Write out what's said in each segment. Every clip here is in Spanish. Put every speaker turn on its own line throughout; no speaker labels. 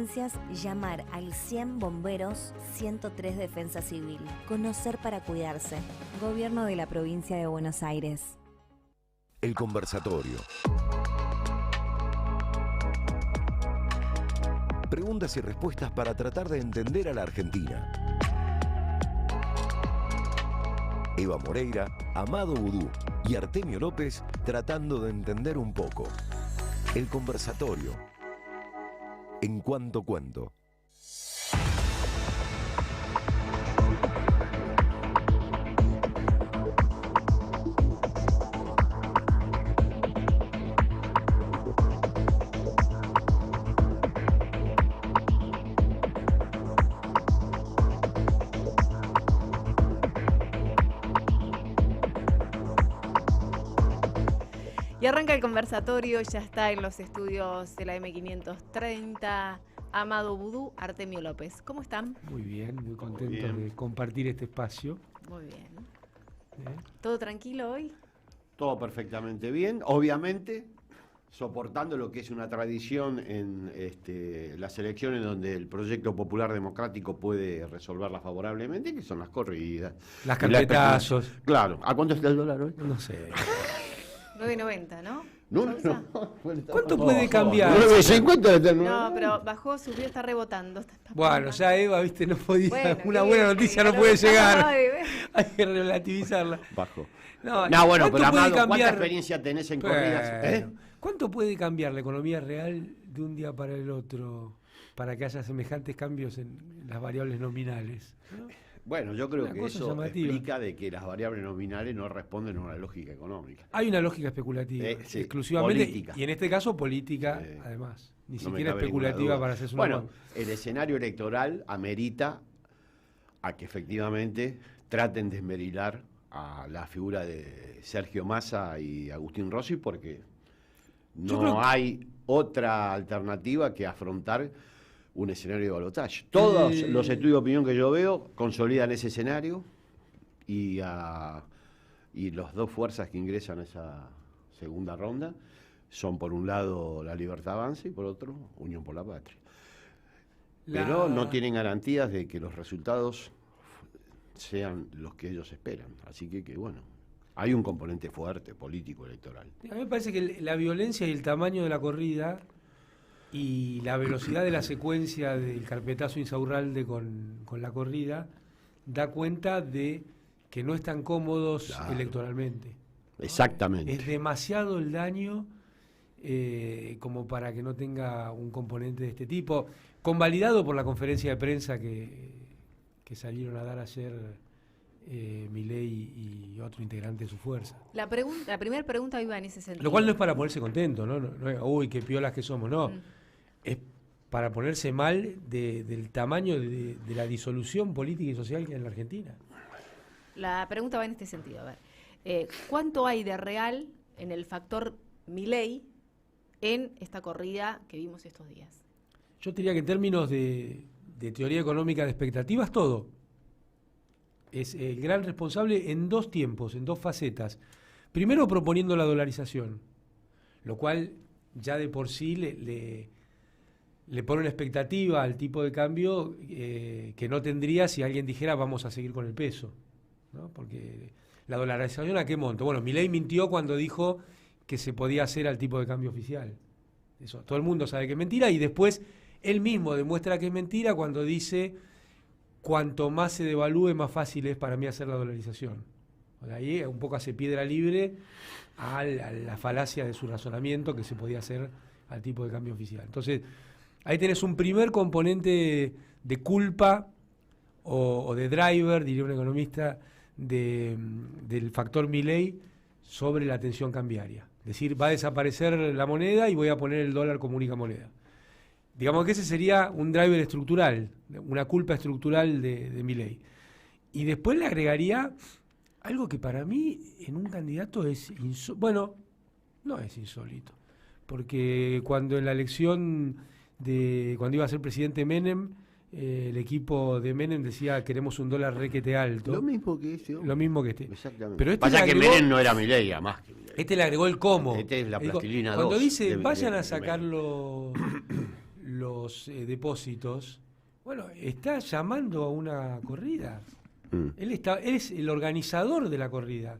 emergencias, llamar al 100 bomberos, 103 defensa civil. Conocer para cuidarse. Gobierno de la provincia de Buenos Aires.
El conversatorio. Preguntas y respuestas para tratar de entender a la Argentina. Eva Moreira, Amado Vudú y Artemio López tratando de entender un poco. El conversatorio. En cuanto cuento.
Y arranca el conversatorio, ya está en los estudios de la M530, Amado Vudú, Artemio López. ¿Cómo están?
Muy bien, muy contento de compartir este espacio.
Muy bien. ¿Todo tranquilo hoy?
Todo perfectamente bien, obviamente soportando lo que es una tradición en las elecciones donde el proyecto popular democrático puede resolverla favorablemente, que son las corridas.
Las carpetazos.
Claro. ¿A cuánto está el dólar hoy?
No sé.
9.90, ¿no?
No.
¿Cuánto puede cambiar?
9.50.
No, pero bajó, subió, está rebotando.
Bueno, ya Eva, viste, no podía.
Bueno,
una buena noticia no puede llegar. Hay que relativizarla.
Bajo.
No,
bueno, pero Amado, ¿cuánta
cambiar?
experiencia tenés en corridas?
¿Cuánto puede cambiar la economía real de un día para el otro para que haya semejantes cambios en las variables nominales? ¿No?
Bueno, yo creo que eso
llamativa.
explica de que las variables nominales no responden a una lógica económica.
Hay una lógica especulativa,
sí,
exclusivamente,
política.
Y en este caso política, además. Ni siquiera especulativa para hacerse una
Bueno, el escenario electoral amerita a que efectivamente traten de esmerilar a la figura de Sergio Massa y Agustín Rossi, porque no hay otra alternativa que afrontar un escenario de balotaje. Todos los estudios de opinión que yo veo consolidan ese escenario y las dos fuerzas que ingresan a esa segunda ronda son, por un lado, La Libertad Avanza y por otro, Unión por la Patria. Pero no tienen garantías de que los resultados sean los que ellos esperan. Así que bueno, hay un componente fuerte político electoral.
A mí me parece que la violencia y el tamaño de la corrida y la velocidad de la secuencia del carpetazo Insaurralde con la corrida da cuenta de que no están cómodos electoralmente, ¿no?
Exactamente.
Es demasiado el daño como para que no tenga un componente de este tipo, convalidado por la conferencia de prensa que salieron a dar ayer Milei y otro integrante de su fuerza.
La primera pregunta iba en ese sentido.
Lo cual no es para ponerse contento, ¿no? Uy, qué piolas que somos, no. Es para ponerse mal del tamaño de la disolución política y social que hay en la Argentina.
La pregunta va en este sentido. A ver, ¿cuánto hay de real en el factor Milei en esta corrida que vimos estos días?
Yo diría que en términos de teoría económica de expectativas, todo. Es el gran responsable en dos tiempos, en dos facetas. Primero, proponiendo la dolarización, lo cual ya de por sí le pone una expectativa al tipo de cambio que no tendría si alguien dijera vamos a seguir con el peso, ¿no? Porque la dolarización, ¿a qué monto? Bueno, Milei mintió cuando dijo que se podía hacer al tipo de cambio oficial. Eso, todo el mundo sabe que es mentira, y después él mismo demuestra que es mentira cuando dice cuanto más se devalúe, más fácil es para mí hacer la dolarización. Ahí un poco hace piedra libre a la falacia de su razonamiento que se podía hacer al tipo de cambio oficial. Entonces, ahí tenés un primer componente de culpa o de driver, diría un economista, del factor Milei sobre la tensión cambiaria. Es decir, va a desaparecer la moneda y voy a poner el dólar como única moneda. Digamos que ese sería un driver estructural, una culpa estructural de Milei. Y después le agregaría algo que para mí en un candidato es insólito. Bueno, no es insólito, porque cuando en la elección cuando iba a ser presidente Menem, el equipo de Menem decía queremos un dólar requete alto.
Lo mismo que este.
Lo mismo que este.
Exactamente.
Pero este
pasa que Menem no era Milei, más que Milei.
Este le agregó el cómo.
Este es la plastilina
cuando
2
dice vayan a sacar los los depósitos, bueno, está llamando a una corrida. Él es el organizador de la corrida.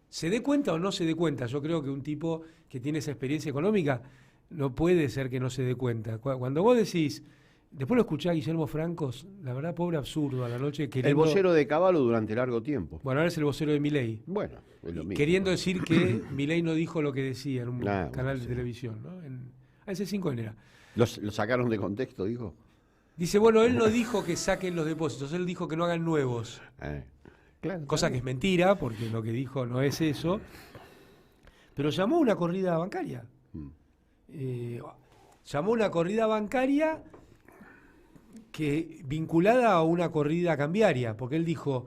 ¿Se dé cuenta o no se dé cuenta? Yo creo que un tipo que tiene esa experiencia económica no puede ser que no se dé cuenta. Cuando vos decís, después lo escuché a Guillermo Francos, la verdad, pobre absurdo, a la noche queriendo...
El vocero de Caballo durante largo tiempo.
Bueno, ahora es el vocero de Milei.
Bueno, es lo mismo.
Queriendo decir que Milei no dijo lo que decía en un canal
bueno,
de
sí.
televisión, ¿no? Ese 5 era.
Lo sacaron de contexto, dijo.
Dice, bueno, él no dijo que saquen los depósitos, él dijo que no hagan nuevos.
Claro,
Cosa que es mentira, porque lo que dijo no es eso. Pero llamó una corrida bancaria. Llamó una corrida bancaria que vinculada a una corrida cambiaria, porque él dijo,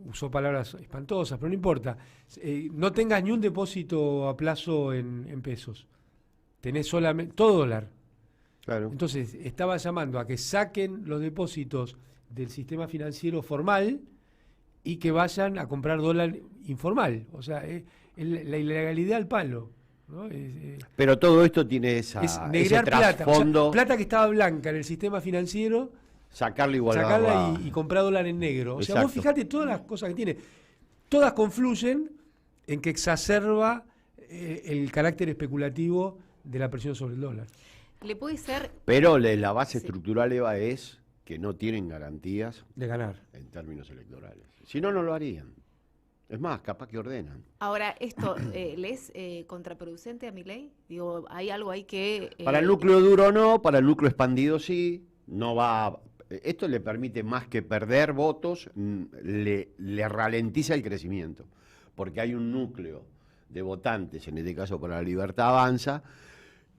usó palabras espantosas, pero no importa, no tengas ni un depósito a plazo en pesos, tenés solamente todo dólar.
Claro.
Entonces estaba llamando a que saquen los depósitos del sistema financiero formal y que vayan a comprar dólar informal, o sea, la ilegalidad al palo, ¿no?
Pero todo esto tiene
Es
ese
negrear plata,
trasfondo,
o sea, plata que estaba blanca en el sistema financiero,
sacarla igual
sacarla y comprar dólar en negro. O sea, vos
Exacto.
fijate todas las cosas que tiene, todas confluyen en que exacerba el carácter especulativo de la presión sobre el dólar.
Le puede ser,
Pero la base
Sí.
estructural, Eva, es que no tienen garantías
De ganar.
en términos electorales. Si no, no lo harían. Es más, capaz que ordenan.
ahora, esto, ¿le es contraproducente a Milei? Digo, hay algo ahí que...
Para el núcleo duro no, para el núcleo expandido sí. No va. Esto le permite más que perder votos, le ralentiza el crecimiento. Porque hay un núcleo de votantes, en este caso para la Libertad Avanza,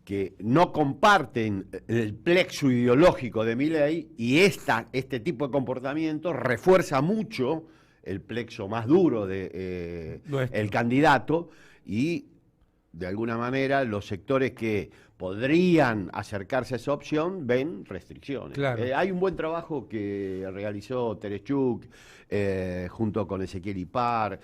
que no comparten el plexo ideológico de Milei y este tipo de comportamiento refuerza mucho el plexo más duro de
Nuestro.
el candidato y de alguna manera los sectores que podrían acercarse a esa opción ven restricciones.
Claro.
Hay un buen trabajo que realizó Terechuk junto con Ezequiel Ipar,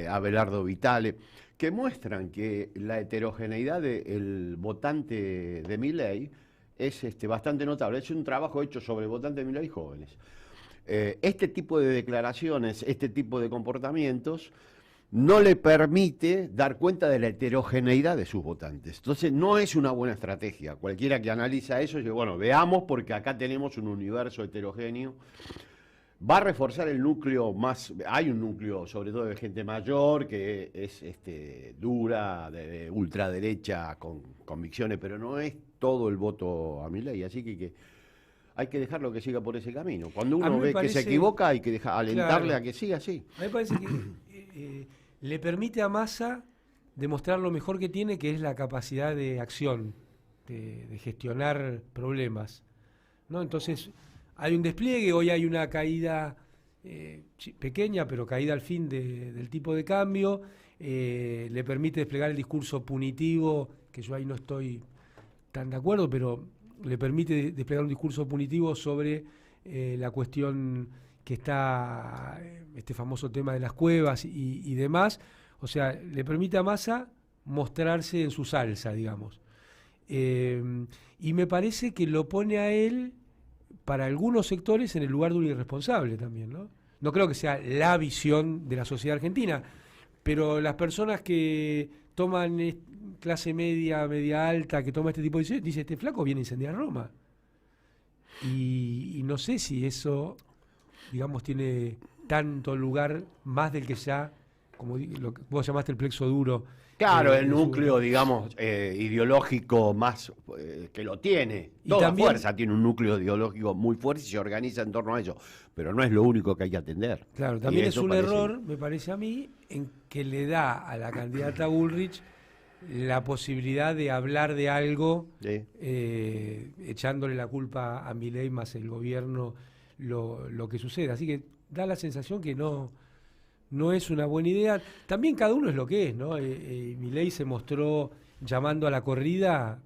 Abelardo Vitale, que muestran que la heterogeneidad del votante de Milei es bastante notable. Es un trabajo hecho sobre votantes de Milei jóvenes. Este tipo de declaraciones, este tipo de comportamientos, no le permite dar cuenta de la heterogeneidad de sus votantes. Entonces, no es una buena estrategia. Cualquiera que analiza eso dice, bueno, veamos porque acá tenemos un universo heterogéneo. Va a reforzar el núcleo más, hay un núcleo sobre todo de gente mayor que es dura, de ultraderecha, con convicciones, pero no es todo el voto a Milei, así que hay que dejarlo que siga por ese camino. Cuando
A mí
uno
me
ve que
parece-
se equivoca hay que alentarle
Claro.
a que siga así.
A mí me parece que le permite a Massa demostrar lo mejor que tiene, que es la capacidad de acción, de gestionar problemas, ¿no? Entonces, hay un despliegue, hoy hay una caída pequeña, pero caída al fin del tipo de cambio, le permite desplegar el discurso punitivo, que yo ahí no estoy tan de acuerdo, pero le permite desplegar un discurso punitivo sobre la cuestión que está, este famoso tema de las cuevas y demás. O sea, le permite a Massa mostrarse en su salsa, digamos. Y me parece que lo pone a él, para algunos sectores, en el lugar de un irresponsable también, ¿no? No creo que sea la visión de la sociedad argentina, pero las personas que toman clase media, media alta, que toma este tipo de decisiones, dice, este flaco viene a incendiar Roma. Y no sé si eso, digamos, tiene tanto lugar más del que ya, como lo que vos llamaste el plexo duro.
Claro, el
de su-
núcleo, digamos, ideológico más que lo tiene.
Y
Toda
también-
fuerza tiene un núcleo ideológico muy fuerte y se organiza en torno a eso. Pero no es lo único que hay que atender.
Claro,
Y
también es
eso
un
parece-
error, me parece a mí, en que le da a la candidata Bullrich la posibilidad de hablar de algo,
Sí.
echándole la culpa a Milei más el gobierno, lo que sucede. Así que da la sensación que no es una buena idea. También cada uno es lo que es, ¿no? Milei se mostró llamando a la corrida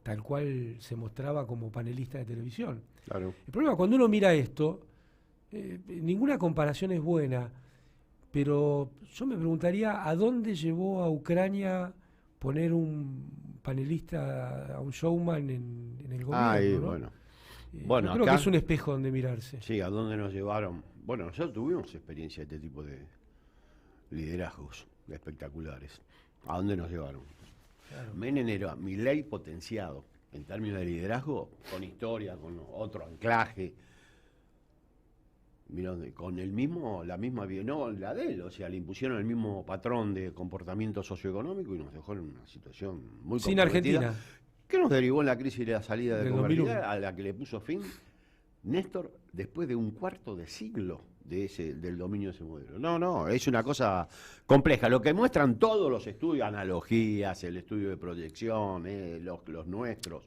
tal cual se mostraba como panelista de televisión.
Claro.
El problema, cuando uno mira esto, ninguna comparación es buena, pero yo me preguntaría a dónde llevó a Ucrania poner un panelista, a un showman en el gobierno,
Ah, y
¿no?
bueno.
Yo
Bueno,
creo
acá-
que es un espejo donde mirarse.
Sí, ¿a dónde nos llevaron? Bueno, nosotros tuvimos experiencia de este tipo de liderazgos espectaculares. ¿A dónde nos llevaron?
Claro.
Menem era Milei potenciado en términos de liderazgo, con historia, con otro anclaje. Mirá, con el mismo, la misma, no la de él, o sea, le impusieron el mismo patrón de comportamiento socioeconómico y nos dejó en una situación muy
Sin
comprometida,
Argentina.
que nos derivó en la crisis de la salida de
Del
convertibilidad,
2001.
a la que le puso fin Néstor después de un cuarto de siglo del dominio de ese modelo. No, es una cosa compleja. Lo que muestran todos los estudios, analogías, el estudio de proyección, los nuestros,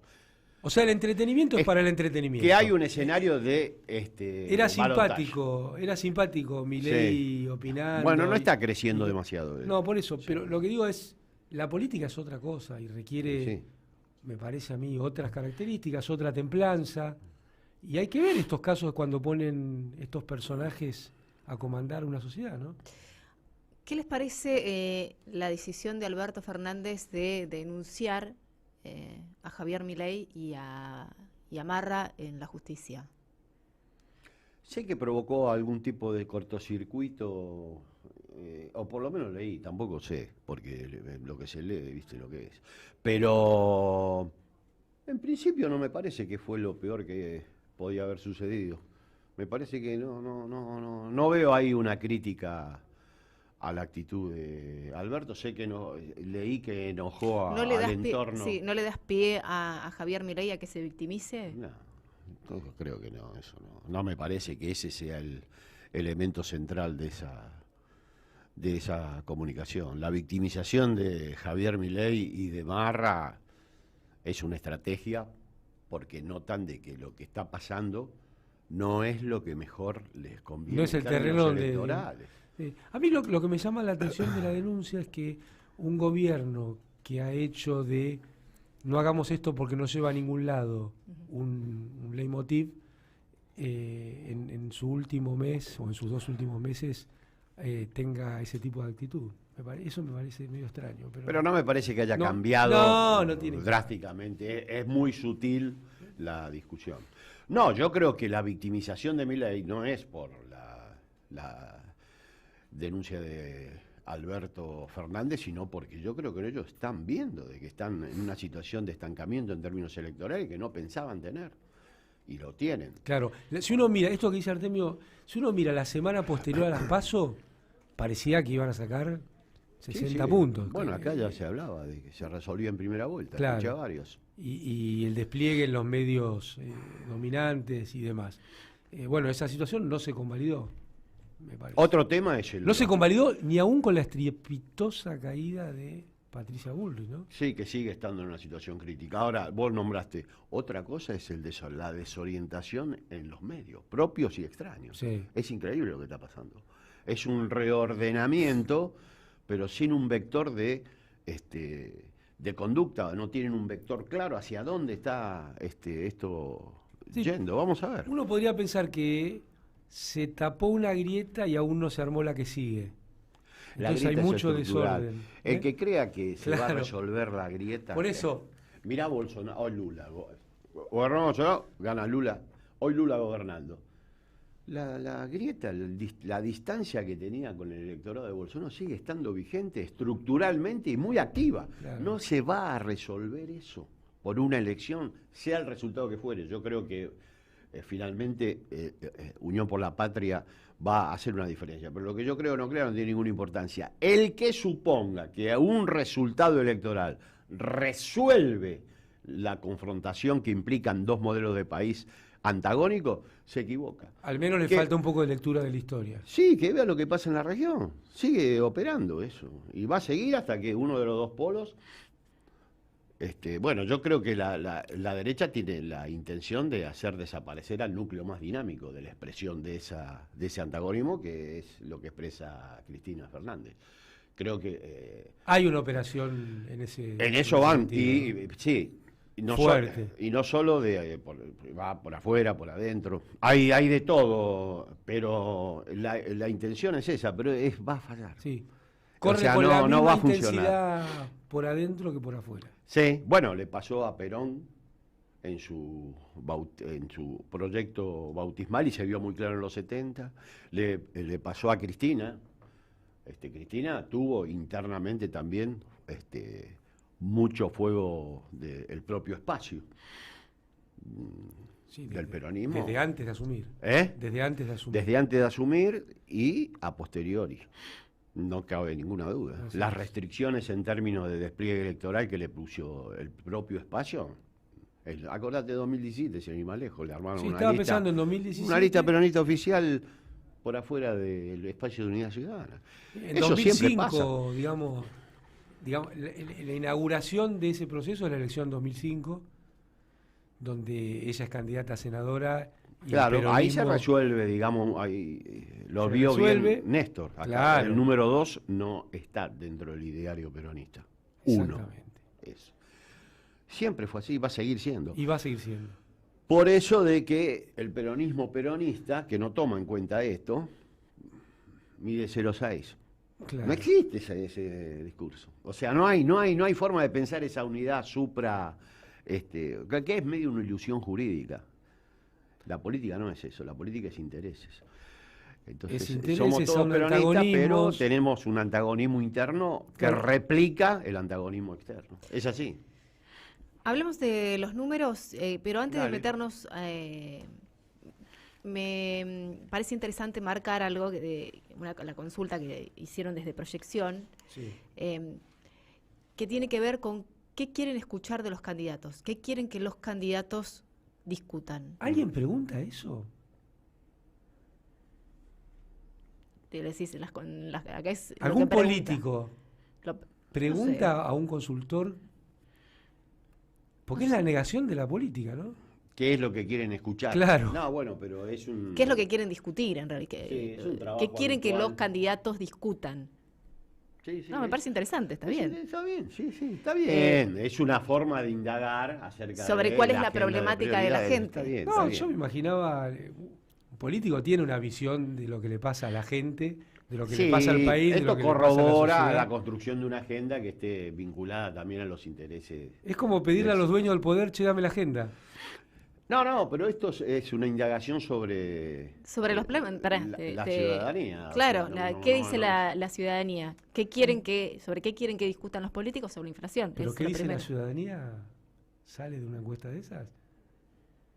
O sea, el entretenimiento es
Es
para el entretenimiento.
que hay un escenario de
Era
balotaje.
simpático Milei opinando.
Bueno, no
y-
está creciendo demasiado.
No, por eso, pero lo que digo es, la política es otra cosa y requiere,
Sí.
me parece a mí, otras características, otra templanza. Y hay que ver estos casos cuando ponen estos personajes a comandar una sociedad, ¿no?
¿Qué les parece la decisión de Alberto Fernández de denunciar a Javier Milei y a Marra en la justicia?
Sé que provocó algún tipo de cortocircuito, o por lo menos leí, tampoco sé, porque lo que se lee, viste lo que es. Pero en principio no me parece que fue lo peor que podía haber sucedido. Me parece que no veo ahí una crítica a la actitud de Alberto. Sé que leí que enojó
¿No le
al
das
entorno.
¿no le das pie a Javier Milei a que se victimice?
No, yo creo que no, eso no. No me parece que ese sea el elemento central de esa comunicación. La victimización de Javier Milei y de Marra es una estrategia porque notan de que lo que está pasando no es lo que mejor les conviene.
No es el
en términos
terreno de-
electorales.
A mí lo que me llama la atención de la denuncia es que un gobierno que ha hecho de no hagamos esto porque no lleva a ningún lado un leitmotiv, en su último mes o en sus 2 últimos meses tenga ese tipo de actitud. Eso me parece medio extraño.
Pero no me parece que haya
No,
cambiado
no tiene.
drásticamente. Es muy sutil la discusión. No, yo creo que la victimización de Milei no es por la denuncia de Alberto Fernández, sino porque yo creo que ellos están viendo de que están en una situación de estancamiento en términos electorales que no pensaban tener. Y lo tienen.
Claro, si uno mira, esto que dice Artemio, si uno mira la semana posterior a las PASO, parecía que iban a sacar 60
Sí.
puntos.
Bueno, acá ya se hablaba de que se resolvía en primera vuelta.
Claro.
Escuché a varios.
Y el despliegue en los medios dominantes y demás. Bueno, esa situación no se convalidó, me parece.
Otro tema es el...
No se convalidó ni aún con la estrepitosa caída de Patricia Bullrich, ¿no?
Sí, que sigue estando en una situación crítica. Ahora, vos nombraste, otra cosa es la desorientación en los medios, propios y extraños.
Sí.
Es increíble lo que está pasando. Es un reordenamiento, pero sin un vector de conducta. No tienen un vector claro hacia dónde está esto
Sí.
yendo. Vamos a ver.
Uno podría pensar que se tapó una grieta y aún no se armó la que sigue.
La
Entonces hay
grieta es
mucho
estructural.
desorden.
El que crea que se va a
Claro.
resolver la grieta.
Por eso,
Mirá Bolsonaro, hoy Lula. Gobernó Bolsonaro, gana Lula. Hoy Lula gobernando. La grieta, la distancia que tenía con el electorado de Bolsonaro sigue estando vigente estructuralmente y muy activa.
Claro.
No se va a resolver eso por una elección, sea el resultado que fuere. Yo creo que finalmente Unión por la Patria va a hacer una diferencia. Pero lo que yo creo no tiene ninguna importancia. El que suponga que un resultado electoral resuelve la confrontación que implican dos modelos de país antagónicos, se equivoca.
al menos le
Que-
falta un poco de lectura de la historia.
Sí, que vea lo que pasa en la región. Sigue operando eso. Y va a seguir hasta que uno de los dos polos... bueno, yo creo que la derecha tiene la intención de hacer desaparecer al núcleo más dinámico de la expresión de ese antagonismo, que es lo que expresa Cristina Fernández. Creo que
Hay una operación en ese
en eso van,
sentido.
sí, y no,
Fuerte.
y no solo va por afuera, por adentro, hay de todo, pero la intención es esa, pero va a fallar.
Sí. Corre
sea,
con la
no
misma
va a
intensidad
funcionar.
por adentro que por afuera.
Sí, bueno, le pasó a Perón en su proyecto bautismal y se vio muy claro en los 70. Le pasó a Cristina. Cristina tuvo internamente también mucho fuego del propio espacio
Sí,
del peronismo.
Desde antes de asumir.
¿Eh?
Desde antes de asumir.
Desde antes de asumir y a posteriori. No cabe ninguna duda.
Así
Las
es.
restricciones en términos de despliegue electoral que le puso el propio espacio. Acordate de 2017, si ni más lejos, le armaron
Sí,
una
estaba
lista.
pensando en 2017.
Una lista peronista oficial por afuera del espacio de Unidad Ciudadana.
En
Eso
2005,
siempre pasa.
digamos la inauguración de ese proceso es la elección 2005, donde ella es candidata a senadora. Y
Claro, ahí se
peronismo
resuelve, digamos, ahí lo
se
vio
resuelve.
bien Néstor. Acá,
Claro.
el número 2 no está dentro del ideario peronista. 1
Exactamente.
es. Siempre fue así, va a seguir siendo.
Y va a seguir siendo.
Por eso de que el peronismo peronista, que no toma en cuenta esto, mide 0,6.
Claro.
No existe ese discurso. O sea, no hay forma de pensar esa unidad supra, que es medio una ilusión jurídica. La política no es eso, la política es intereses. Entonces,
Es intereses,
somos todos
son
peronistas, pero
antagonismos.
tenemos un antagonismo interno que
Claro.
replica el antagonismo externo. Es así.
Hablemos de los números, pero antes
Dale.
de meternos, me parece interesante marcar algo la consulta que hicieron desde Proyección,
Sí.
que tiene que ver con qué quieren escuchar de los candidatos, qué quieren que los candidatos discutan.
¿Alguien pregunta eso?
Te decís, acá es lo
¿Algún
que pregunta.
político
Lo-
pregunta
no sé.
a un consultor? Porque es la negación de la política, ¿no?
¿Qué es lo que quieren escuchar?
Claro.
No, bueno, pero es un...
¿Qué es lo que quieren discutir en realidad?
Sí, es un trabajo
¿Qué quieren que
habitual.
los candidatos discutan?
Sí, sí,
No, me parece interesante, está bien.
Está bien, sí, está bien. Es una forma de indagar acerca
Sobre
de
cuál es la
agenda
problemática de la
prioridades.
gente.
Está bien,
No,
está bien.
yo me imaginaba, un político tiene una visión de lo que le pasa a la gente, de lo que le pasa al país, de
esto
lo que le pasa a la
corrobora
sociedad.
la construcción de una agenda que esté vinculada también a los intereses.
Es como pedirle a los dueños del poder, che, dame la agenda.
No, pero esto es una indagación sobre
Sobre los problemas.
la ciudadanía. o
Claro,
sea,
¿qué dice la ciudadanía? ¿Sobre qué quieren que discutan los políticos? Sobre la inflación.
¿Pero
es
qué
lo
dice la
primero.
ciudadanía? ¿Sale de una encuesta de esas?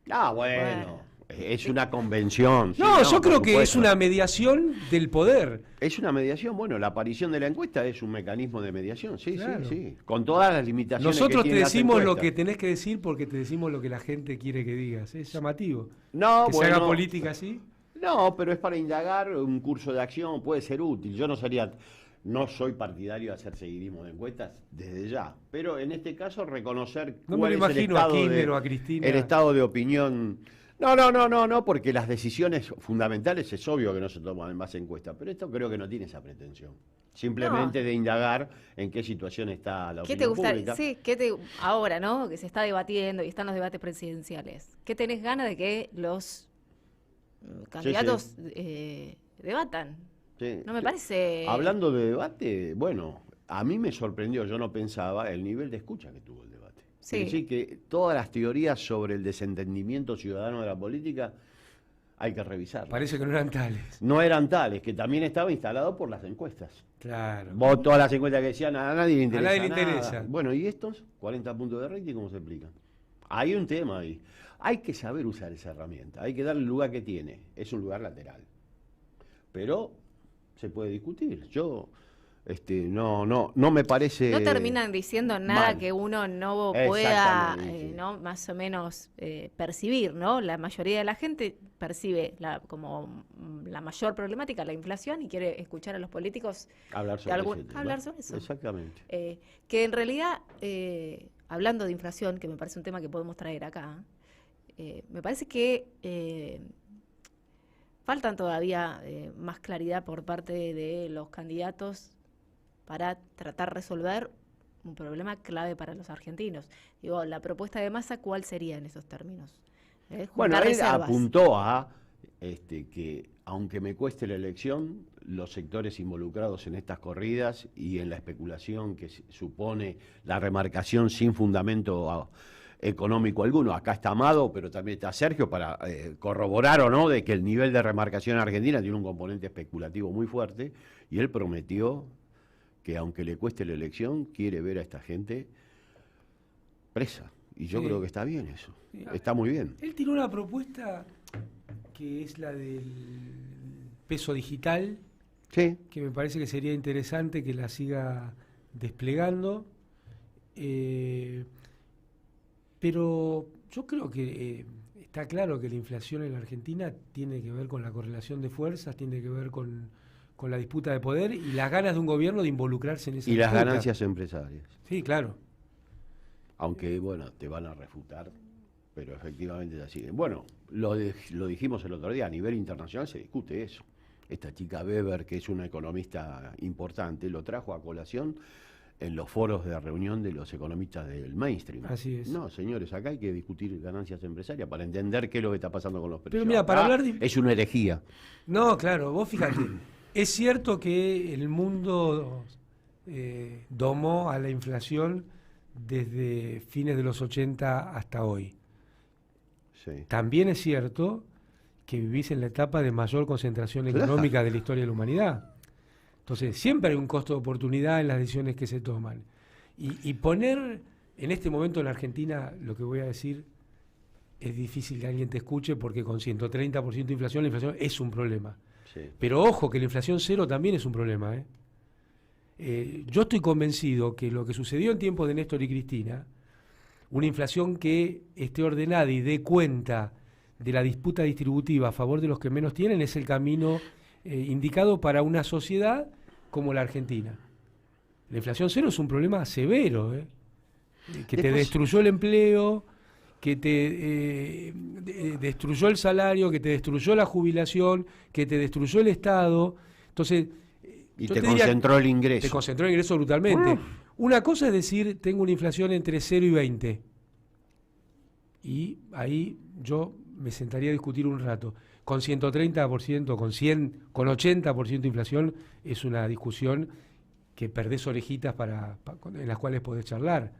Bueno, es una convención. sí,
No, yo
por
creo que es
supuesto.
una mediación del poder.
Es una mediación, bueno, la aparición de la encuesta es un mecanismo de mediación, sí,
Claro.
sí, con todas las limitaciones
Nosotros
que
te
tienen las
decimos lo
encuestas.
que tenés que decir porque te decimos lo que la gente quiere que digas. Es llamativo.
No,
Que se
bueno,
haga política así.
no, pero es para indagar un curso de acción, puede ser útil. Yo no soy partidario de hacer seguidismo de encuestas desde ya, pero en este caso reconocer
No me
cuál
lo
es el
imagino a
estado
Kirchner
de,
o a Cristina.
el estado de opinión. No, porque las decisiones fundamentales es obvio que no se toman en base a encuestas, pero esto creo que no tiene esa pretensión. Simplemente de indagar en qué situación está la
¿Qué te
opinión
gusta?
pública.
Sí, ahora, ¿no? Que se está debatiendo y están los debates presidenciales. ¿Qué tenés ganas de que los candidatos debatan?
Sí.
No me parece.
Hablando de debate, bueno, a mí me sorprendió, yo no pensaba el nivel de escucha que tuvo el debate.
Sí.
Es decir, que todas las teorías sobre el desentendimiento ciudadano de la política hay que revisarlas.
Parece que no eran tales.
No eran tales, que también estaba instalado por las encuestas.
Claro.
Vos todas las encuestas que decían, a nadie le interesa.
nadie le
nada.
interesa.
Bueno, ¿y estos 40 puntos de rating cómo se explican? Hay un tema ahí. Hay que saber usar esa herramienta, hay que darle el lugar que tiene. Es un lugar lateral. Pero se puede discutir. Yo no me parece.
No terminan diciendo nada
mal.
que uno no pueda,
Exactamente, sí.
¿no? Más o menos percibir, ¿no? La mayoría de la gente percibe como la mayor problemática la inflación y quiere escuchar a los políticos
Hablar sobre ese tema.
hablar sobre eso.
Exactamente.
Que en realidad, hablando de inflación, que me parece un tema que podemos traer acá, me parece que faltan todavía más claridad por parte de los candidatos para tratar de resolver un problema clave para los argentinos. Digo, la propuesta de Massa, ¿cuál sería en esos términos?
Bueno,
Juntar
él
reservas.
apuntó a que aunque me cueste la elección, los sectores involucrados en estas corridas y en la especulación que supone la remarcación sin fundamento económico alguno. Acá está Amado, pero también está Sergio para corroborar o no de que el nivel de remarcación en Argentina tiene un componente especulativo muy fuerte, y él prometió que aunque le cueste la elección, quiere ver a esta gente presa. Y yo creo que está bien eso. Está muy bien.
Él tiene una propuesta que es la del peso digital,
Sí.
que me parece que sería interesante que la siga desplegando. Pero yo creo que está claro que la inflación en la Argentina tiene que ver con la correlación de fuerzas, tiene que ver con la disputa de poder y las ganas de un gobierno de involucrarse en esa
Y las
disputa.
ganancias empresarias.
Sí, claro.
Aunque, bueno, te van a refutar, pero efectivamente es así. Bueno, lo dijimos el otro día, a nivel internacional se discute eso. Esta chica Weber, que es una economista importante, lo trajo a colación en los foros de reunión de los economistas del mainstream.
Así es.
No, señores, acá hay que discutir ganancias empresarias para entender qué es lo que está pasando con los precios.
Pero mira, para
Acá
hablar de...
es una herejía.
No, claro, vos fíjate, es cierto que el mundo domó a la inflación desde fines de los 80 hasta hoy.
Sí.
También es cierto que vivís en la etapa de mayor concentración
Claro.
económica de la historia de la humanidad. Entonces, siempre hay un costo de oportunidad en las decisiones que se toman. Y poner en este momento en la Argentina, lo que voy a decir, es difícil que alguien te escuche porque con 130% de inflación, la inflación es un problema.
Sí.
Pero ojo, que la inflación cero también es un problema. Yo estoy convencido que lo que sucedió en tiempos de Néstor y Cristina, una inflación que esté ordenada y dé cuenta de la disputa distributiva a favor de los que menos tienen, es el camino indicado para una sociedad como la Argentina. La inflación cero es un problema severo, que te
Después-
destruyó el empleo, que te destruyó el salario, que te destruyó la jubilación, que te destruyó el Estado. Entonces,
Y
yo
te
diría,
concentró el ingreso.
te concentró el ingreso brutalmente. Una cosa es decir, tengo una inflación entre 0 y 20. Y ahí yo me sentaría a discutir un rato. Con 130%, con 100, con 80% de inflación, es una discusión que perdés orejitas en las cuales podés charlar.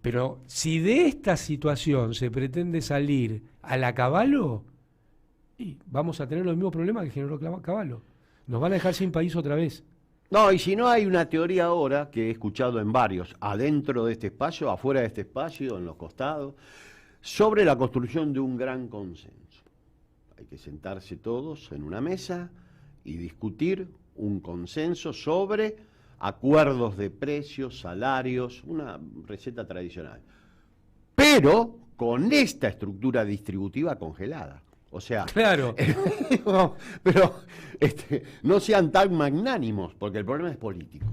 Pero si de esta situación se pretende salir a la Caballo, y vamos a tener los mismos problemas que generó Caballo. Nos van a dejar sin país otra vez.
No, y si no, hay una teoría ahora que he escuchado en varios, adentro de este espacio, afuera de este espacio, en los costados, sobre la construcción de un gran consenso. Hay que sentarse todos en una mesa y discutir un consenso sobre acuerdos de precios, salarios, una receta tradicional. Pero con esta estructura distributiva congelada. O sea,
Claro.
no, pero no sean tan magnánimos, porque el problema es político.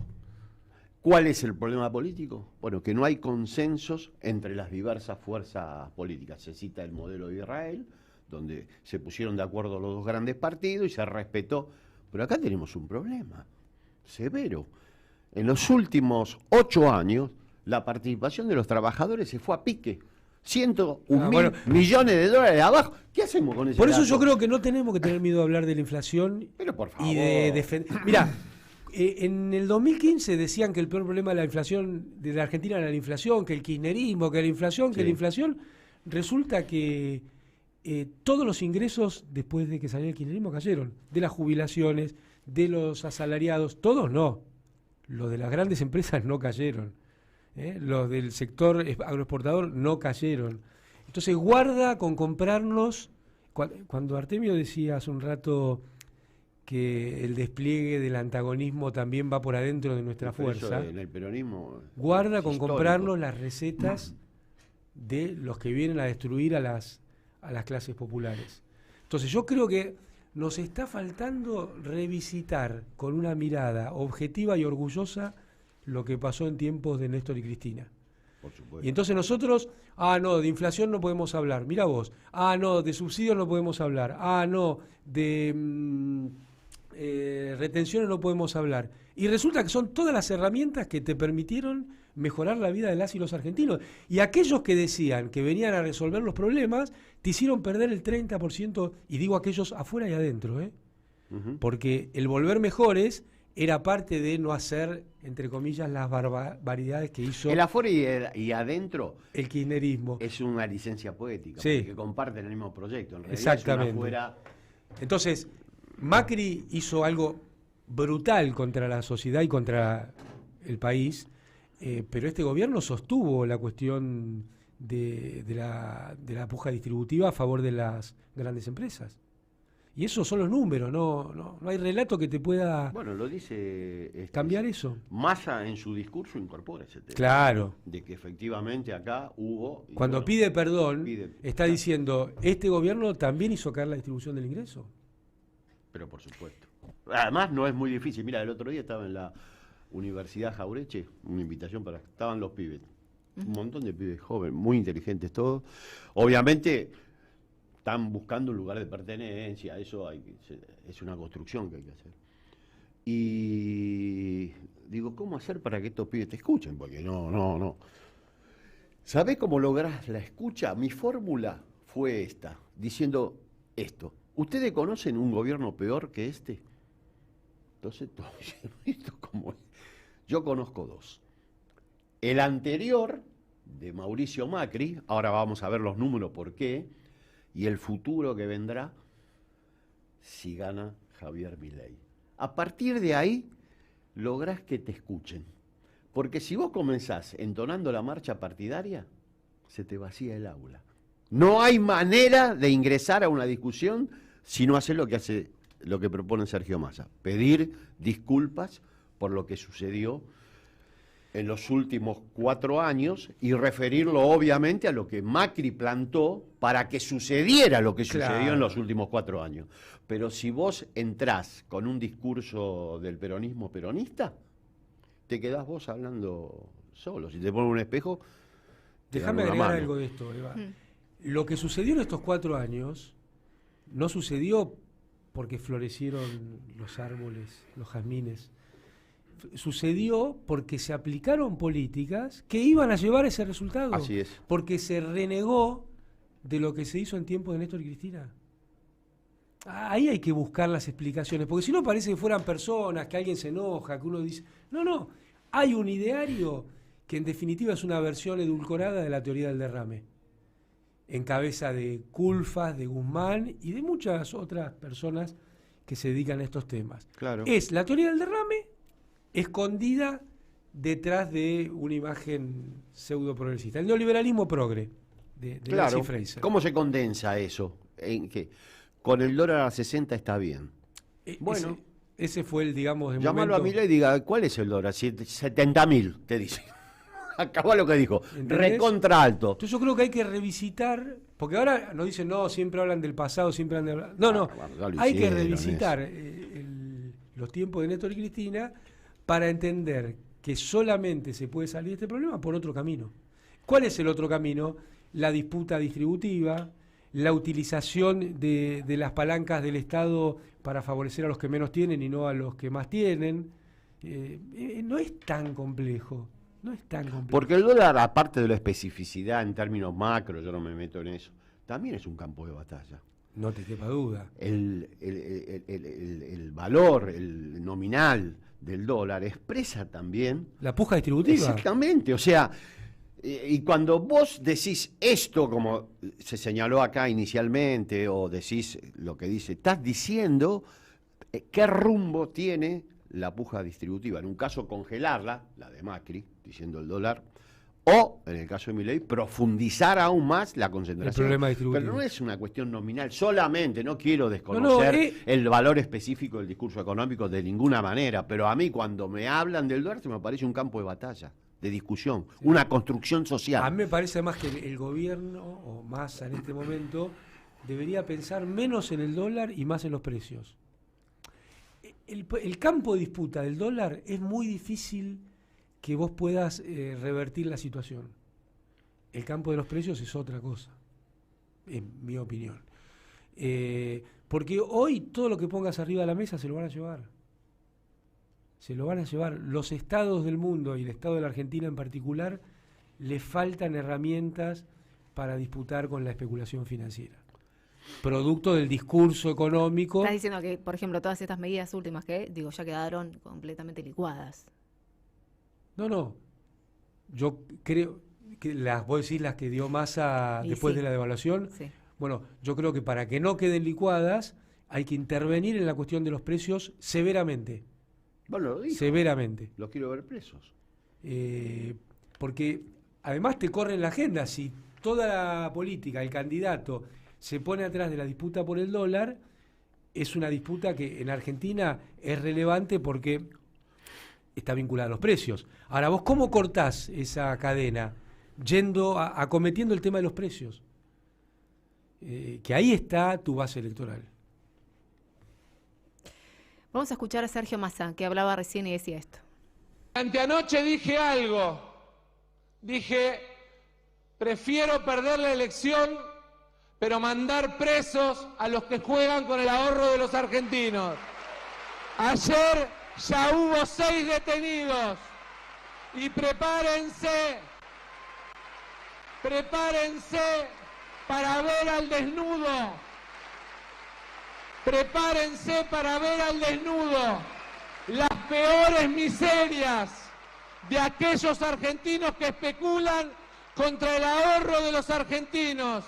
¿Cuál es el problema político? Bueno, que no hay consensos entre las diversas fuerzas políticas. Se cita el modelo de Israel, donde se pusieron de acuerdo los dos grandes partidos y se respetó. Pero acá tenemos un problema severo. En los últimos 8 años, la participación de los trabajadores se fue a pique. 101 millones de dólares abajo. ¿Qué hacemos con ese
Por eso
dato?
yo creo que no tenemos que tener miedo de hablar de la inflación
Pero por favor.
y de defender. Mirá, en el 2015 decían que el peor problema de la inflación de la Argentina era la inflación, que el kirchnerismo, que la inflación, que
Sí.
la inflación. Resulta que todos los ingresos después de que salió el kirchnerismo cayeron. De las jubilaciones, de los asalariados, todos no. Los de las grandes empresas no cayeron. Los del sector agroexportador no cayeron. Entonces guarda con comprarnos. Cuando Artemio decía hace un rato que el despliegue del antagonismo también va por adentro de nuestra
Pero eso
fuerza,
en el peronismo
guarda
es
con
histórico.
comprarnos las recetas de los que vienen a destruir a las clases populares. Entonces yo creo que nos está faltando revisitar con una mirada objetiva y orgullosa lo que pasó en tiempos de Néstor y Cristina.
Por supuesto.
Y entonces nosotros, no, de inflación no podemos hablar, mira vos, no, de subsidios no podemos hablar, no, de retenciones no podemos hablar. Y resulta que son todas las herramientas que te permitieron mejorar la vida de las y los argentinos. Y aquellos que decían que venían a resolver los problemas, te hicieron perder el 30%, y digo aquellos afuera y adentro, porque el volver mejores era parte de no hacer, entre comillas, las barbaridades que hizo
El afuera y adentro
el kirchnerismo.
es una licencia poética,
Sí.
porque comparten el mismo proyecto. En realidad
Exactamente.
es un afuera.
Entonces, Macri hizo algo brutal contra la sociedad y contra el país, pero este gobierno sostuvo la cuestión de la puja distributiva a favor de las grandes empresas. Y esos son los números, no hay relato que te pueda
Bueno, lo dice
cambiar eso.
Massa en su discurso incorpora ese tema.
Claro.
De que efectivamente acá hubo. y
Cuando
bueno,
pide perdón,
pide-
está diciendo, este gobierno también hizo caer la distribución del ingreso.
Pero por supuesto. Además, no es muy difícil. Mira, el otro día estaba en la Universidad Jaureche, una invitación para. Estaban los pibes. Un montón de pibes jóvenes, muy inteligentes todos. Obviamente, están buscando un lugar de pertenencia. Eso es una construcción que hay que hacer. Y digo, ¿cómo hacer para que estos pibes te escuchen? Porque no. ¿Sabés cómo lográs la escucha? Mi fórmula fue esta, diciendo esto. ¿Ustedes conocen un gobierno peor que este? Entonces, ¿esto cómo es? Yo conozco dos. El anterior, de Mauricio Macri, ahora vamos a ver los números por qué, y el futuro que vendrá si gana Javier Milei. A partir de ahí, lográs que te escuchen. Porque si vos comenzás entonando la marcha partidaria, se te vacía el aula. No hay manera de ingresar a una discusión si no haces lo que propone Sergio Massa. Pedir disculpas por lo que sucedió en los últimos 4 años y referirlo obviamente a lo que Macri plantó para que sucediera lo que sucedió en los últimos 4 años. Pero si vos entrás con un discurso del peronismo peronista, te quedás vos hablando solo. Si te pones un espejo, te
Déjame
dan una
agregar
mano.
algo de esto, Eva. Lo que sucedió en estos 4 años no sucedió porque florecieron los árboles, los jazmines. Sucedió porque se aplicaron políticas que iban a llevar ese resultado.
Así es.
Porque se renegó de lo que se hizo en tiempos de Néstor y Cristina. Ahí hay que buscar las explicaciones, porque si no parece que fueran personas, que alguien se enoja, que uno dice... No, hay un ideario que en definitiva es una versión edulcorada de la teoría del derrame, en cabeza de Culfas, de Guzmán y de muchas otras personas que se dedican a estos temas.
Claro.
Es la teoría del derrame escondida detrás de una imagen pseudo progresista. El neoliberalismo progre de
Claro.
Nancy Fraser.
¿Cómo se condensa eso? ¿En qué? Con el dólar a 60 está bien. Bueno.
Ese fue el, digamos, de
Llámalo a
momento.
Milei y diga, ¿cuál es el dólar? 70.000, te dice. Acabó lo que dijo.
¿Entendés?
Recontra alto.
Entonces yo creo que hay que revisitar, porque ahora nos dicen, no, siempre hablan del pasado, siempre hablan del... No,
Bueno, ya lo
hay que
hicieron
revisitar los tiempos de Néstor y Cristina para entender que solamente se puede salir de este problema por otro camino. ¿Cuál es el otro camino? La disputa distributiva, la utilización de las palancas del Estado para favorecer a los que menos tienen y no a los que más tienen. No es tan complejo. No es tan complejo.
Porque el dólar, aparte de la especificidad en términos macro, yo no me meto en eso, también es un campo de batalla.
No te quepa duda.
El valor, el nominal del dólar expresa también...
La puja distributiva.
Exactamente, o sea... Y cuando vos decís esto, como se señaló acá inicialmente, o decís lo que dice, estás diciendo qué rumbo tiene la puja distributiva. En un caso, congelarla, la de Macri, diciendo el dólar, o, en el caso de Milei, profundizar aún más la concentración.
El problema distributivo.
Pero no es una cuestión nominal solamente, no quiero desconocer el valor específico del discurso económico de ninguna manera, pero a mí cuando me hablan del dólar se me parece un campo de batalla, de discusión, una construcción social.
A mí me parece además que el gobierno, o más en este momento, debería pensar menos en el dólar y más en los precios. El campo de disputa del dólar es muy difícil que vos puedas revertir la situación. El campo de los precios es otra cosa, en mi opinión. Porque hoy todo lo que pongas arriba de la mesa se lo van a llevar. Se lo van a llevar. Los estados del mundo y el estado de la Argentina en particular les faltan herramientas para disputar con la especulación financiera. producto del discurso económico.
Estás diciendo que, por ejemplo, todas estas medidas últimas que, digo, ya quedaron completamente licuadas.
No. Yo creo que vos decís las que dio Massa
Y
después
sí.
de la devaluación.
Sí.
Bueno, yo creo que para que no queden licuadas hay que intervenir en la cuestión de los precios severamente.
Bueno, lo dijo.
Severamente.
Los quiero ver presos.
Porque además te corre en la agenda. Si toda la política, el candidato, se pone atrás de la disputa por el dólar, es una disputa que en Argentina es relevante porque está vinculada a los precios. Ahora, ¿vos cómo cortás esa cadena? Yendo acometiendo el tema de los precios. Que ahí está tu base electoral.
Vamos a escuchar a Sergio Massa, que hablaba recién y decía esto.
Anteanoche dije algo. Dije, prefiero perder la elección, pero mandar presos a los que juegan con el ahorro de los argentinos. Ayer ya hubo 6 detenidos. Y prepárense para ver al desnudo. Prepárense para ver al desnudo las peores miserias de aquellos argentinos que especulan contra el ahorro de los argentinos.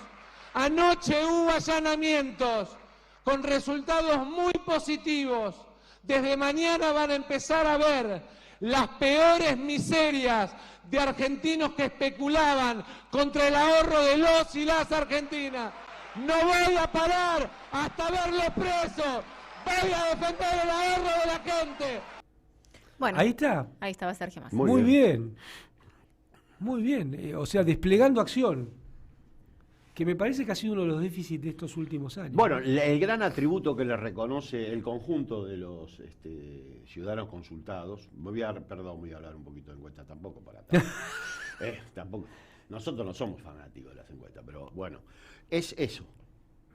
Anoche hubo allanamientos con resultados muy positivos. Desde mañana van a empezar a ver las peores miserias de argentinos que especulaban contra el ahorro de los y las argentinas. No voy a parar hasta verlos presos. Voy a defender el ahorro de la gente.
Bueno,
Ahí está.
ahí estaba Sergio Massa.
Muy
Muy bien. Muy bien. O sea, desplegando acción. Que me parece que ha sido uno de los déficits de estos últimos años.
Bueno, el gran atributo que le reconoce el conjunto de los ciudadanos consultados, voy a hablar un poquito de encuestas tampoco para tampoco. Nosotros no somos fanáticos de las encuestas, pero bueno, es eso,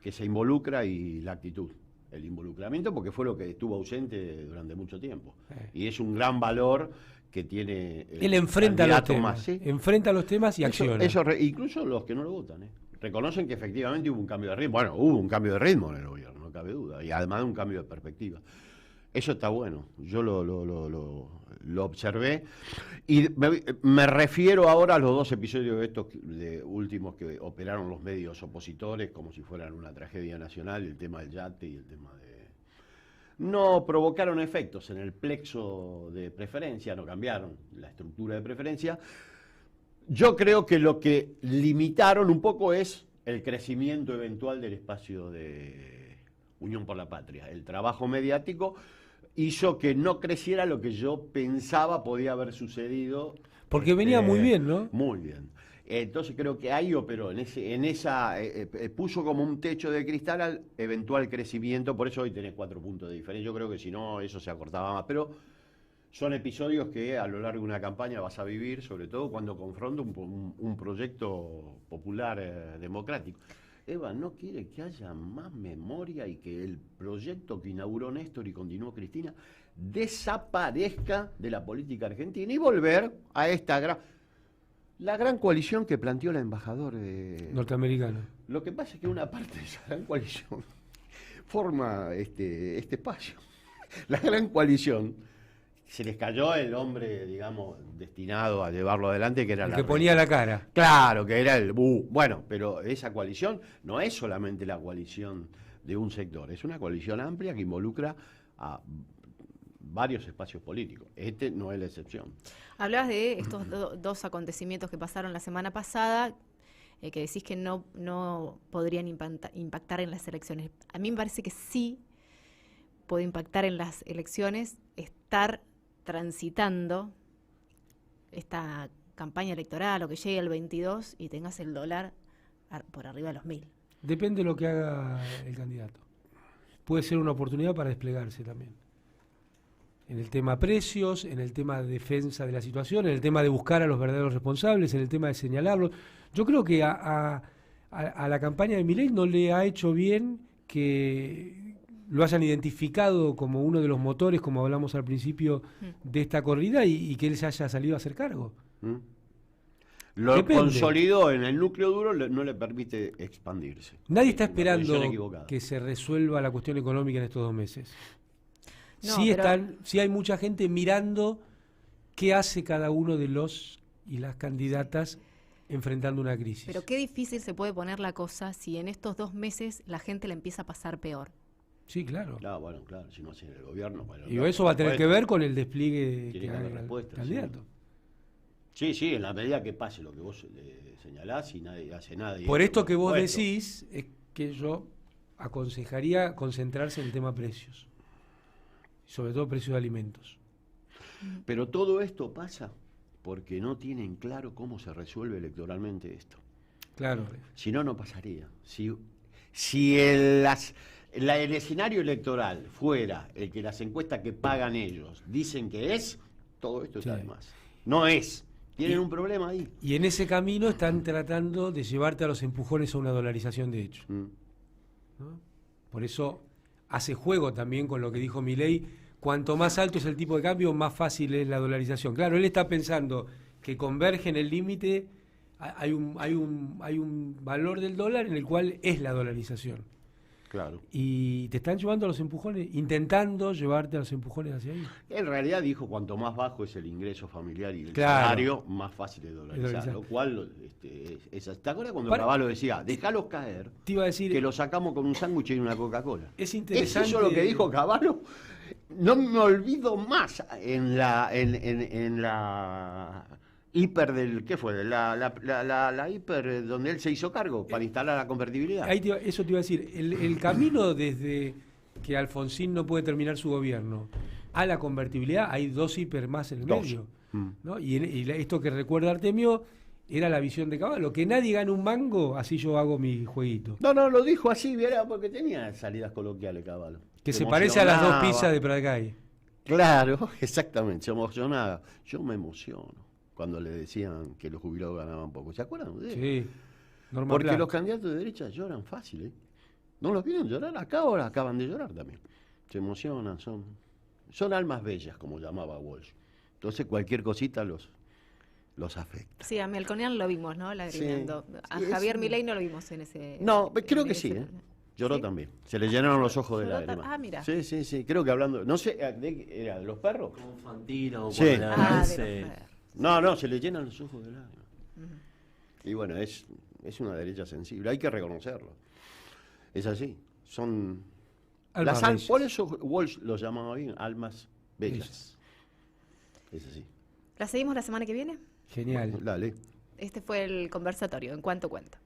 que se involucra y la actitud, el involucramiento, porque fue lo que estuvo ausente durante mucho tiempo. Y es un gran valor que tiene
Él enfrenta los
candidato
temas.
más, ¿sí?
Enfrenta los temas y acciona.
Incluso los que no lo votan, reconocen que efectivamente hubo un cambio de ritmo. Bueno, hubo un cambio de ritmo en el gobierno, no cabe duda, y además un cambio de perspectiva. Eso está bueno, yo lo observé. Y me refiero ahora a los 2 episodios estos últimos que operaron los medios opositores como si fueran una tragedia nacional, el tema del yate y el tema de... No provocaron efectos en el plexo de preferencia, no cambiaron la estructura de preferencia. Yo creo que lo que limitaron un poco es el crecimiento eventual del espacio de Unión por la Patria. El trabajo mediático hizo que no creciera lo que yo pensaba podía haber sucedido.
Porque venía muy bien, ¿no?
Muy bien. Entonces creo que ahí operó, puso como un techo de cristal al eventual crecimiento, por eso hoy tenés 4 puntos de diferencia. Yo creo que si no, eso se acortaba más. Pero son episodios que a lo largo de una campaña vas a vivir, sobre todo cuando confronta un proyecto popular democrático. Eva no quiere que haya más memoria y que el proyecto que inauguró Néstor y continuó Cristina desaparezca de la política argentina y volver a la gran coalición que planteó el embajador
Norteamericano.
Lo que pasa es que una parte de esa gran coalición forma este espacio. La gran coalición, se les cayó el hombre, digamos, destinado a llevarlo adelante, que era
El que ponía la cara.
Claro, que era el... Bueno, pero esa coalición no es solamente la coalición de un sector, es una coalición amplia que involucra a varios espacios políticos. Este no es la excepción.
Hablabas de estos 2 acontecimientos que pasaron la semana pasada, que decís que no podrían impactar en las elecciones. A mí me parece que sí puede impactar en las elecciones estar transitando esta campaña electoral o que llegue al 22 y tengas el dólar por arriba de los 1.000.
Depende de lo que haga el candidato. Puede ser una oportunidad para desplegarse también. En el tema precios, en el tema de defensa de la situación, en el tema de buscar a los verdaderos responsables, en el tema de señalarlos. Yo creo que a la campaña de Milei no le ha hecho bien que lo hayan identificado como uno de los motores, como hablamos al principio de esta corrida, y que él se haya salido a hacer cargo.
Lo
Depende.
consolidó en el núcleo duro, no le permite expandirse.
Nadie está
Una posición
esperando
equivocada.
que se resuelva la cuestión económica en estos 2 meses.
No,
Sí,
pero-
sí hay mucha gente mirando qué hace cada uno de los y las candidatas enfrentando una crisis.
Pero qué difícil se puede poner la cosa si en estos 2 meses la gente la empieza a pasar peor.
Sí, claro.
Claro, bueno, claro, si no hace el gobierno. Bueno,
Y
no,
eso va a tener que
respuesta.
ver con el despliegue
Tiene
que
que haber
haga el
respuesta,
candidato.
Sí, sí, en la medida que pase lo que vos señalás y nadie hace nada. y
Por
eso,
esto que vos
supuesto.
decís, es que yo aconsejaría concentrarse en el tema precios. Sobre todo precios de alimentos.
Pero todo esto pasa porque no tienen claro cómo se resuelve electoralmente esto.
Claro.
Si no, no pasaría. Si el escenario electoral fuera el que las encuestas que pagan ellos dicen que es, todo esto está
Sí.
de más. No es. Tienen un problema ahí.
Y en ese camino están tratando de llevarte a los empujones a una dolarización de hecho.
Mm.
¿No? Por eso hace juego también con lo que dijo Milei. Cuanto más alto es el tipo de cambio, más fácil es la dolarización. Claro, él está pensando que converge en el límite, hay un valor del dólar en el cual es la dolarización.
Claro.
Y te están llevando a los empujones, intentando llevarte a los empujones hacia ahí.
En realidad dijo cuanto más bajo es el ingreso familiar y el
Claro.
salario, más fácil es dolarizar.
Dolarizar.
Lo cual, ¿te acuerdas cuando
Para-
Cavallo decía, déjalos caer,
Te iba a decir,
que los sacamos con un sándwich y una Coca-Cola?
es
¿Es
interesante.
eso lo que dijo Cavallo? No me olvido más en la hiper del, ¿qué fue? La hiper donde él se hizo cargo para instalar la convertibilidad.
Eso te iba a decir, el camino desde que Alfonsín no puede terminar su gobierno a la convertibilidad, hay 2 hiper más en el
Dos.
medio.
Mm.
¿No? Esto que recuerda Artemio era la visión de Caballo, que nadie gane un mango, así yo hago mi jueguito.
No, lo dijo así, era porque tenía salidas coloquiales Cavallo.
Que se parece a las 2
emocionaba.
pizzas de Pradgay.
Claro, exactamente, se emocionaba. Yo me emociono cuando le decían que los jubilados ganaban poco. ¿Se acuerdan de eso?
Sí, Norma
Porque
Pla.
los candidatos de derecha lloran fácil, ¿eh? ¿No los vieron llorar? Acá ahora acaban de llorar también. Se emocionan, son almas bellas, como llamaba Walsh. Entonces cualquier cosita los afecta.
Sí, a Melconian lo vimos, ¿no? Lagrimeando.
Sí,
A
sí,
Javier
es-
Milei no lo vimos en ese...
No, creo
en
que sí,
ese-
¿eh? Lloró
¿Sí?
también. Se le llenaron los ojos de
Lloró
lágrimas.
mira.
Sí, sí, sí. Creo que hablando. No sé, ¿era de los perros?
Como Fantino,
Sí.
cuando le
Ah, de
agradece.
los perros.
No, se le llenan los ojos de lágrimas. Y bueno, es una derecha sensible, hay que reconocerlo. Es así. Son.
Almas bellas.
Por eso Walsh los llamaba bien almas bellas. Es así.
¿La seguimos la semana que viene?
Genial.
Dale.
Este fue el conversatorio, en cuanto cuenta.